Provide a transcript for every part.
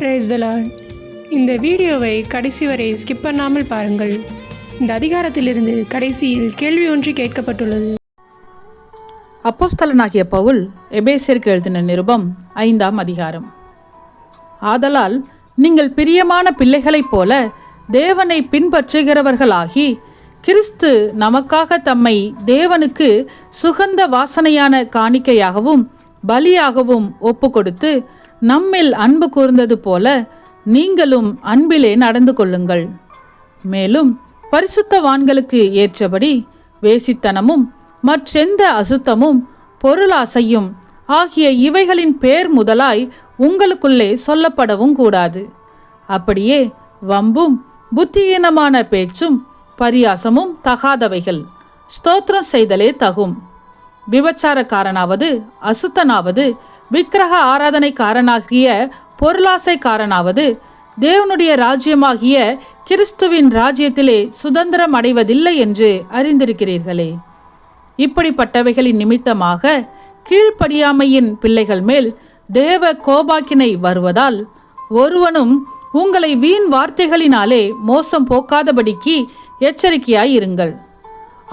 Praise the Lord. இந்த வீடியோவை கடைசி வரை ஸ்கிப் பண்ணாமல் பாருங்கள். இந்த அதிகாரத்திலிருந்து கடைசியில் கேள்வி ஒன்று கேட்கப்பட்டுள்ளது. அப்போஸ்தலனாகிய பவுல் எபேசியருக்கு எழுதின நிருபம் 5ஆம் அதிகாரம். ஆதலால் நீங்கள் பிரியமான பிள்ளைகளைப் போல தேவனை பின்பற்றுகிறவர்களாகி, கிறிஸ்து நமக்காக தம்மை தேவனுக்கு சுகந்த வாசனையான காணிக்கையாகவும் பலியாகவும் ஒப்பு கொடுத்து நம்மில் அன்பு கூர்ந்தது போல நீங்களும் அன்பிலே நடந்து கொள்ளுங்கள். மேலும் பரிசுத்தவான்களுக்கு ஏற்றபடி வேசித்தனமும் மற்றெந்த அசுத்தமும் பொருளாசையும் ஆகிய இவைகளின் பேர் முதலாய் உங்களுக்குள்ளே சொல்லப்படவும் கூடாது. அப்படியே வம்பும் புத்தியீனமான பேச்சும் பரியாசமும் தகாதவைகள். ஸ்தோத்திரம் செய்தலே தகும். விபச்சாரக்காரனாவது அசுத்தனாவது விக்கிரக ஆராதனைக்காரனாகிய பொருளாசைக்காரனாவது தேவனுடைய ராஜ்யமாகிய கிறிஸ்துவின் ராஜ்யத்திலே சுதந்திரம் அடைவதில்லை என்று அறிந்திருக்கிறீர்களே. இப்படிப்பட்டவைகளின் நிமித்தமாக கீழ்ப்படியாமையின் பிள்ளைகள் மேல் தேவ கோபாக்கினை வருவதால் ஒருவனும் உங்களை வீண் வார்த்தைகளினாலே மோசம் போக்காதபடிக்கு எச்சரிக்கையாயிருங்கள்.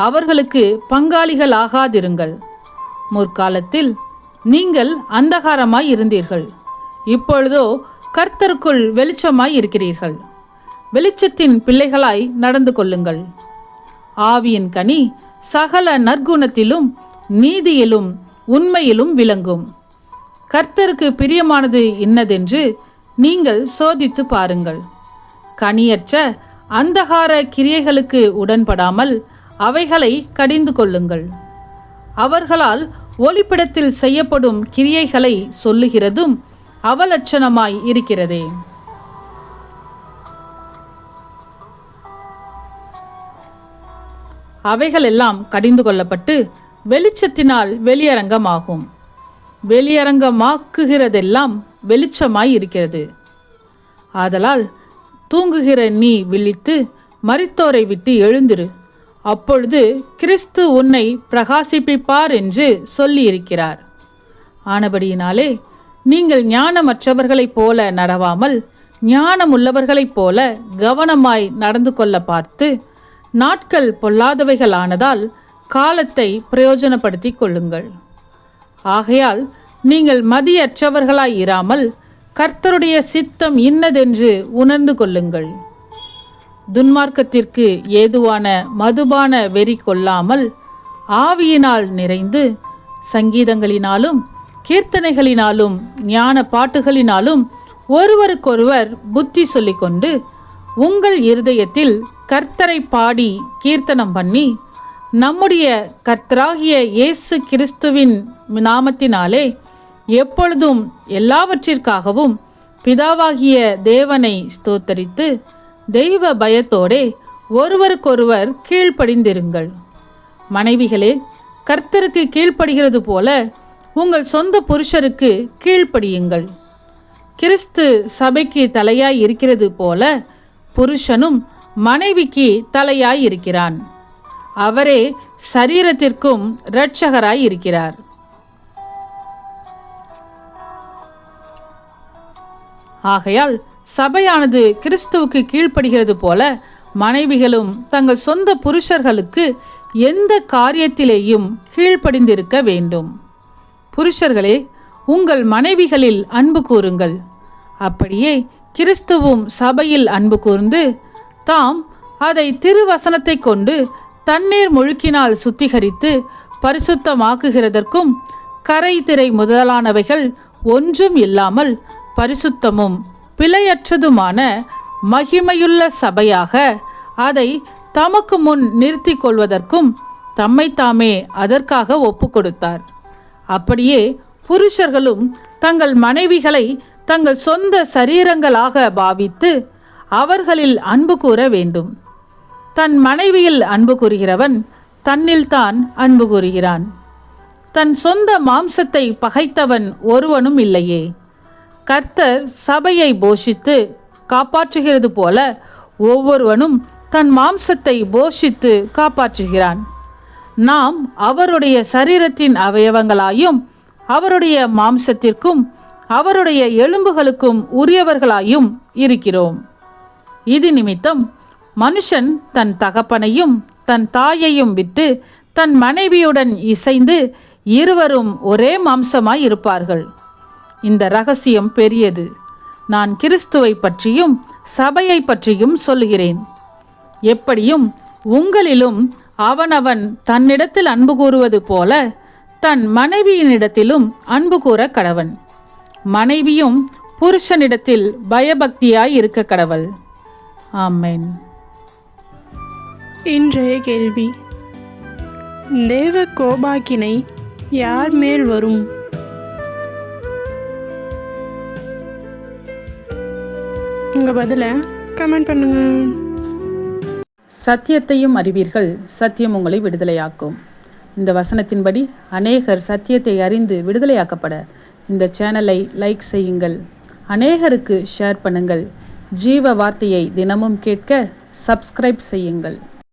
அவர்களுக்கு பங்காளிகள் ஆகாதிருங்கள். முற்காலத்தில் நீங்கள் அந்தகாரமாய் இருந்தீர்கள், இப்பொழுதோ கர்த்தருக்குள் வெளிச்சமாய் இருக்கிறீர்கள். வெளிச்சத்தின் பிள்ளைகளாய் நடந்து கொள்ளுங்கள். ஆவியின் கனி சகல நற்குணத்திலும் நீதியிலும் உண்மையிலும் விளங்கும். கர்த்தருக்கு பிரியமானது இன்னதென்று நீங்கள் சோதித்து பாருங்கள். கனியற்ற அந்தகார கிரியைகளுக்கு உடன்படாமல் அவைகளை கடிந்து கொள்ளுங்கள். அவர்களால் ஒளிப்பிடத்தில் செய்யப்படும் கிரியைகளை சொல்லுகிறதும் அவலட்சணமாய் இருக்கிறதே. அவைகளெல்லாம் கடிந்து கொள்ளப்பட்டு வெளிச்சத்தினால் வெளியரங்கமாகும். வெளியரங்கமாக்குகிறதெல்லாம் வெளிச்சமாய் இருக்கிறது. ஆதலால் தூங்குகிற நீ விழித்து மரித்தோரை விட்டு எழுந்திரு, அப்பொழுது கிறிஸ்து உன்னை பிரகாசிப்பிப்பார் என்று சொல்லியிருக்கிறார். ஆனபடியினாலே நீங்கள் ஞானமற்றவர்களைப் போல நடவாமல் ஞானமுள்ளவர்களைப் போல கவனமாய் நடந்து கொள்ள பார்த்து, நாட்கள் பொல்லாதவைகளானதால் காலத்தை பிரயோஜனப்படுத்தி கொள்ளுங்கள். ஆகையால் நீங்கள் மதியற்றவர்களாய் இராமல் கர்த்தருடைய சித்தம் இன்னதென்று உணர்ந்து கொள்ளுங்கள். துன்மார்க்கத்திற்கு ஏதுவான மதுபான வெறி கொள்ளாமல் ஆவியினால் நிறைந்து சங்கீதங்களினாலும் கீர்த்தனைகளினாலும் ஞான பாட்டுகளினாலும் ஒருவருக்கொருவர் புத்தி சொல்லிக்கொண்டு உங்கள் இருதயத்தில் கர்த்தரை பாடி கீர்த்தனம் பண்ணி, நம்முடைய கர்த்தராகிய இயேசு கிறிஸ்துவின் நாமத்தினாலே எப்பொழுதும் எல்லாவற்றிற்காகவும் பிதாவாகிய தேவனை ஸ்தோத்தரித்து தெய்வ பயத்தோடே ஒருவருக்கொருவர் கீழ்ப்படிந்திருங்கள். மனைவிகளே, கர்த்தருக்கு கீழ்ப்படுகிறது போல உங்கள் சொந்த புருஷருக்கு கீழ்ப்படியுங்கள். கிறிஸ்து சபைக்கு தலையாய் இருக்கிறது போல புருஷனும் மனைவிக்கு தலையாய் இருக்கிறான். அவரே சரீரத்திற்கும் இரட்சகராய் இருக்கிறார். ஆகையால் சபையானது கிறிஸ்துவுக்கு கீழ்ப்படுகிறது போல மனைவிகளும் தங்கள் சொந்த புருஷர்களுக்கு எந்த காரியத்திலேயும் கீழ்ப்படிந்திருக்க வேண்டும். புருஷர்களே, உங்கள் மனைவிகளில் அன்பு கூறுங்கள். அப்படியே கிறிஸ்துவும் சபையில் அன்பு கூர்ந்து தாம் அதை திருவசனத்தை கொண்டு தண்ணீர் முழுக்கினால் சுத்திகரித்து பரிசுத்தமாக்குகிறதற்கும் கரை திரை முதலானவைகள் ஒன்றும் இல்லாமல் பரிசுத்தமும் பிழையற்றதுமான மகிமையுள்ள சபையாக அதை தமக்கு முன் நிறுத்தி கொள்வதற்கும் தம்மைத்தாமே அதற்காக ஒப்பு கொடுத்தார். அப்படியே புருஷர்களும் தங்கள் மனைவிகளை தங்கள் சொந்த சரீரங்களாக பாவித்து அவர்களில் அன்பு கூற வேண்டும். தன் மனைவியில் அன்பு கூறுகிறவன் தன்னில்தான் அன்பு கூறுகிறான். தன் சொந்த மாம்சத்தை பகைத்தவன் ஒருவனும் இல்லையே. கர்த்தர் சபையை போஷித்து காப்பாற்றுகிறது போல ஒவ்வொருவனும் தன் மாம்சத்தை போஷித்து காப்பாற்றுகிறான். நாம் அவருடைய சரீரத்தின் அவயவங்களாயும் அவருடைய மாம்சத்திற்கும் அவருடைய எலும்புகளுக்கும் உரியவர்களாயும் இருக்கிறோம். இது நிமித்தம் மனுஷன் தன் தகப்பனையும் தன் தாயையும் விட்டு தன் மனைவியுடன் இசைந்து இருவரும் ஒரே மாம்சமாய் இருப்பார்கள். இந்த ரகசியம் பெரியது. நான் கிறிஸ்துவை பற்றியும் சபையை பற்றியும் சொல்லுகிறேன். எப்படியும் உங்களிலும் அவனவன் தன்னிடத்தில் அன்பு கூறுவது போல தன் மனைவியினிடத்திலும் அன்பு கூற கடவன். மனைவியும் புருஷனிடத்தில் பயபக்தியாய் இருக்க கடவள். ஆமென். இன்றைய கேள்வி: தேவ கோபாக்கினை யார் மேல் வரும்? உங்க பதிலை கமெண்ட் பண்ணுங்க. சத்தியத்தையும் அறிவீர்கள், சத்தியம் உங்களை விடுதலையாக்கும். இந்த வசனத்தின்படி அநேகர் சத்தியத்தை அறிந்து விடுதலையாக்கப்பட இந்த சேனலை லைக் செய்யுங்கள், அநேகருக்கு ஷேர் பண்ணுங்கள். ஜீவ வார்த்தையை தினமும் கேட்க சப்ஸ்கிரைப் செய்யுங்கள்.